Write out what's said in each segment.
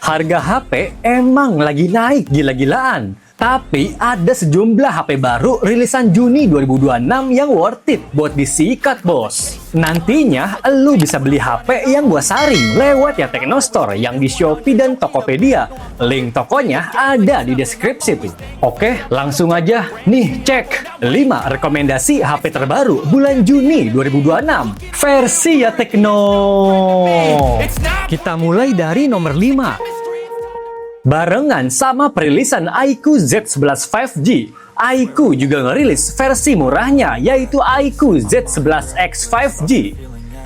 Harga HP emang lagi naik gila-gilaan. Tapi ada sejumlah HP baru rilisan Juni 2026 yang worth it buat disikat, bos. Nantinya, lu bisa beli HP yang gua saring lewat ya Teknostore yang di Shopee dan Tokopedia. Link tokonya ada di deskripsi tuh. Oke, langsung aja. Nih, cek 5 rekomendasi HP terbaru bulan Juni 2026. Versi ya Tekno. Kita mulai dari nomor 5. Barengan sama perilisan iQOO Z11 5G, iQOO juga ngerilis versi murahnya yaitu iQOO Z11X 5G.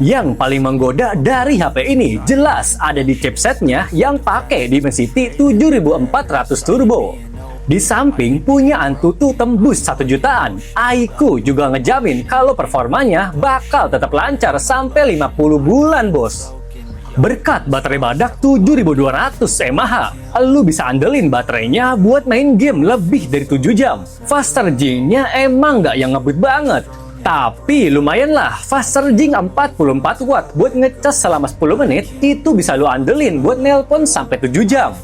Yang paling menggoda dari HP ini jelas ada di chipsetnya yang pakai Dimensity 7400 Turbo. Di samping punya Antutu tembus 1 jutaan, iQOO juga ngejamin kalau performanya bakal tetap lancar sampai 50 bulan, bos. Berkat baterai badak 7200 mAh, lu bisa andelin baterainya buat main game lebih dari 7 jam. Fast charging-nya emang nggak yang ngebut banget, tapi lumayan lah. Fast charging 44 watt buat ngecas selama 10 menit, itu bisa lu andelin buat nelpon sampai 7 jam.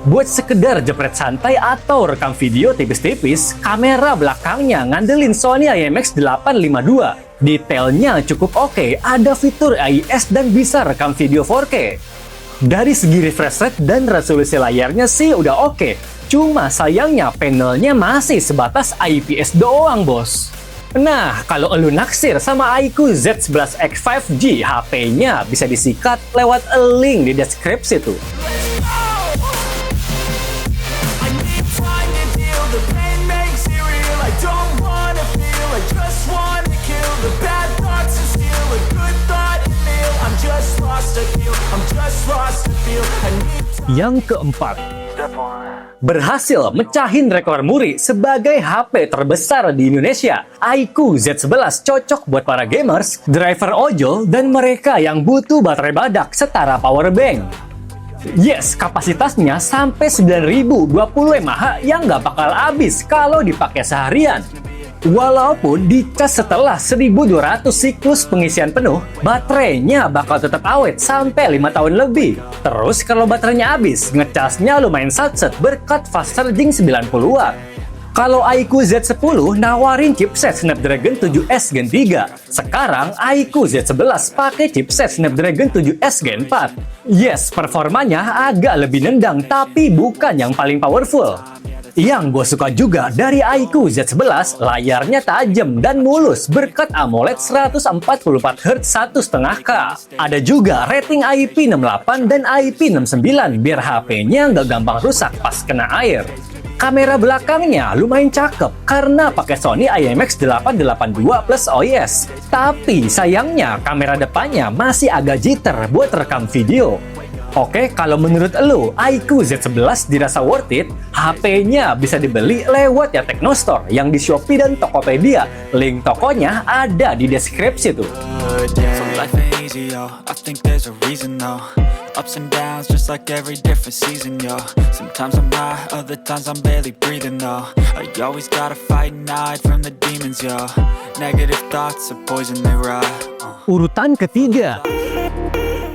Buat sekedar jepret santai atau rekam video tipis-tipis, kamera belakangnya ngandelin Sony IMX852. Detailnya cukup oke, ada fitur AIS dan bisa rekam video 4K. Dari segi refresh rate dan resolusi layarnya sih udah oke, cuma sayangnya panelnya masih sebatas IPS doang, bos. Nah, kalau lu naksir sama iQOO Z11X 5G, HP-nya bisa disikat lewat link di deskripsi tuh. Yang keempat, berhasil mecahin rekor muri sebagai HP terbesar di Indonesia. iQOO Z11 cocok buat para gamers, driver ojol, dan mereka yang butuh baterai badak setara power bank. Yes, kapasitasnya sampai 9020 mAh yang nggak bakal habis kalau dipakai seharian. Walaupun dicas setelah 1200 siklus pengisian penuh, baterainya bakal tetap awet sampai 5 tahun lebih. Terus kalau baterainya habis, ngecasnya lumayan satset berkat fast charging 90 watt. Kalau iQOO Z10 nawarin chipset Snapdragon 7S Gen 3. Sekarang iQOO Z11 pakai chipset Snapdragon 7S Gen 4. Yes, performanya agak lebih nendang tapi bukan yang paling powerful. Yang gue suka juga dari iQOO Z11, layarnya tajam dan mulus berkat AMOLED 144Hz 1,5K. Ada juga rating IP68 dan IP69 biar HP-nya nggak gampang rusak pas kena air. Kamera belakangnya lumayan cakep karena pakai Sony IMX882 plus OIS. Tapi sayangnya kamera depannya masih agak jitter buat rekam video. Oke, kalau menurut lu, iQOO Z11 dirasa worth it, HP-nya bisa dibeli lewat ya Teknostore yang di Shopee dan Tokopedia. Link tokonya ada di deskripsi tuh. Ups and downs, just like every different season, yo. Sometimes I'm high, other times I'm barely breathing, though. I always gotta fight and hide from the demons, yo. Negative thoughts are poison, they rot. Urutan ketiga,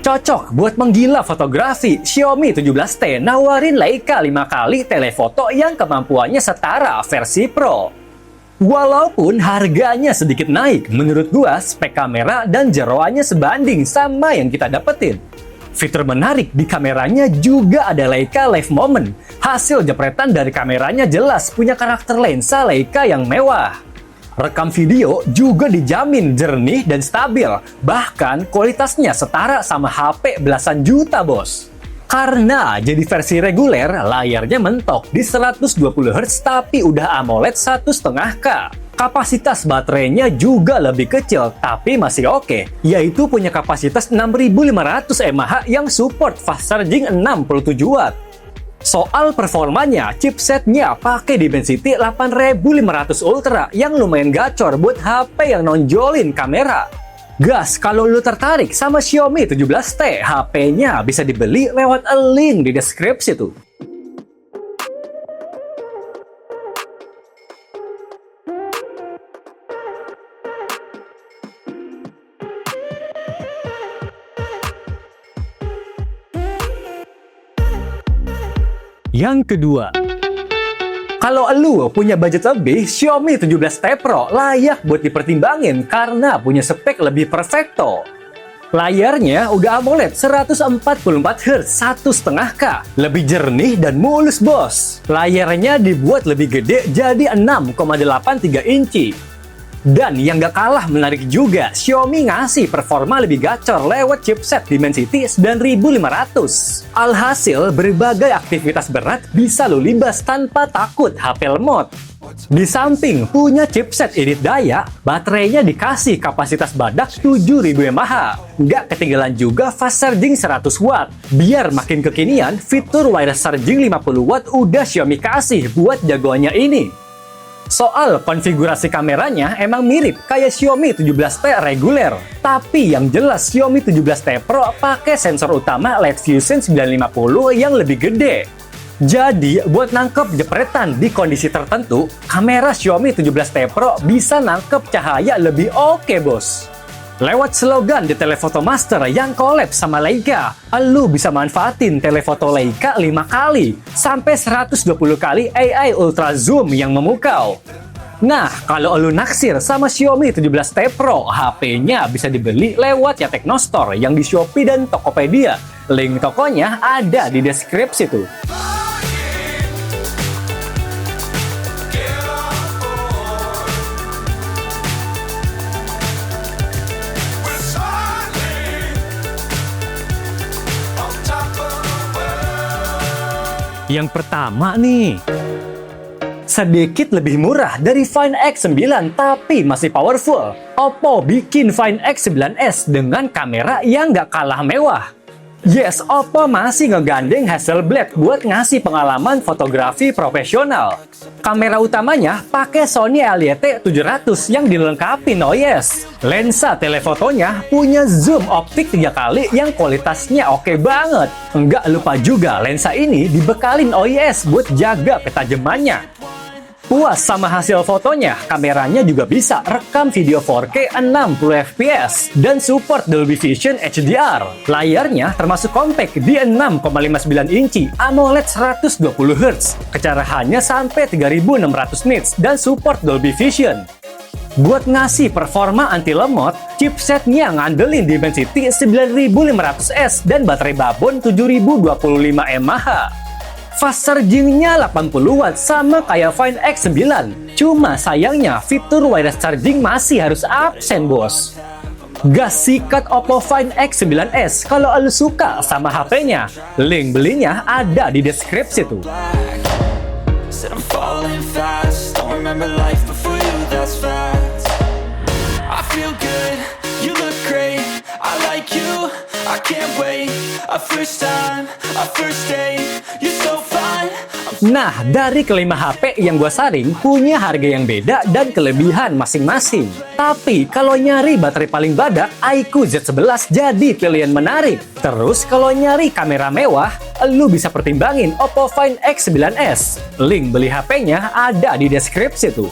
cocok buat menggila fotografi. Xiaomi 17T nawarin Leica 5 kali telefoto yang kemampuannya setara versi Pro. Walaupun harganya sedikit naik, menurut gua spek kamera dan jeroannya sebanding sama yang kita dapetin. Fitur menarik di kameranya juga ada Leica Live Moment. Hasil jepretan dari kameranya jelas punya karakter lensa Leica yang mewah. Rekam video juga dijamin jernih dan stabil. Bahkan kualitasnya setara sama HP belasan juta, bos. Karena jadi versi reguler, layarnya mentok di 120Hz tapi udah AMOLED 1,5K. Kapasitas baterainya juga lebih kecil, tapi masih oke, yaitu punya kapasitas 6500 mAh yang support fast charging 67 watt. Soal performanya, chipsetnya pakai Dimensity 8500 Ultra yang lumayan gacor buat HP yang nonjolin kamera. Gas, kalau lu tertarik sama Xiaomi 17T, HP-nya bisa dibeli lewat link di deskripsi tuh. Yang kedua, kalau lu punya budget lebih, Xiaomi 17T Pro layak buat dipertimbangin karena punya spek lebih perfecto. Layarnya udah AMOLED 144Hz 1,5K, lebih jernih dan mulus bos. Layarnya dibuat lebih gede jadi 6,83 inci. Dan yang gak kalah menarik juga, Xiaomi ngasih performa lebih gacor lewat chipset Dimensity 9500. Alhasil, berbagai aktivitas berat bisa lo libas tanpa takut HP lemot. Di samping punya chipset irit daya, baterainya dikasih kapasitas badak 7000 mAh. Nggak ketinggalan juga fast charging 100 watt. Biar makin kekinian, fitur wireless charging 50 watt udah Xiaomi kasih buat jagoannya ini. Soal konfigurasi kameranya emang mirip kayak Xiaomi 17T reguler. Tapi yang jelas Xiaomi 17T Pro pakai sensor utama LED Fusion 950 yang lebih gede. Jadi, buat nangkep jepretan di kondisi tertentu, kamera Xiaomi 17T Pro bisa nangkep cahaya lebih oke, bos. Lewat slogan di Telefoto Master yang collab sama Leica, lu bisa manfaatin telefoto Leica 5 kali, sampai 120 kali AI Ultra Zoom yang memukau. Nah, kalau lu naksir sama Xiaomi 17T Pro, HP-nya bisa dibeli lewat Ya Techno Store yang di Shopee dan Tokopedia. Link tokonya ada di deskripsi tuh. Yang pertama nih, sedikit lebih murah dari Find X9 tapi masih powerful. Oppo bikin Find X9s dengan kamera yang nggak kalah mewah. Yes, Oppo masih ngegandeng Hasselblad buat ngasih pengalaman fotografi profesional. Kamera utamanya pakai Sony A700 yang dilengkapi noise. Lensa telefotonya punya zoom optik 3 kali yang kualitasnya oke banget. Nggak lupa juga lensa ini dibekalin OIS buat jaga ketajamannya. Puas sama hasil fotonya, kameranya juga bisa rekam video 4K 60fps dan support Dolby Vision HDR. Layarnya termasuk compact di 6,59 inci AMOLED 120Hz, kecerahannya sampai 3600 nits dan support Dolby Vision. Buat ngasih performa anti lemot, chipsetnya ngandelin Dimensity 9500S dan baterai babon 7025 mAh. Fast chargingnya 80 watt sama kayak Find X9. Cuma sayangnya fitur wireless charging masih harus absen, bos. Gas sikat Oppo Find X9s kalau lu suka sama HP-nya. Link belinya ada di deskripsi tuh. Said I'm falling fast, don't remember life before you, that's facts. I feel good, you look great, I like you, I can't wait. A first time, a first date, you're so fine. Nah, dari kelima HP yang gua saring punya harga yang beda dan kelebihan masing-masing. Tapi kalau nyari baterai paling badak, iQOO Z11 jadi pilihan menarik. Terus kalau nyari kamera mewah, lu bisa pertimbangin Oppo Find X9s. Link beli HP-nya ada di deskripsi tuh.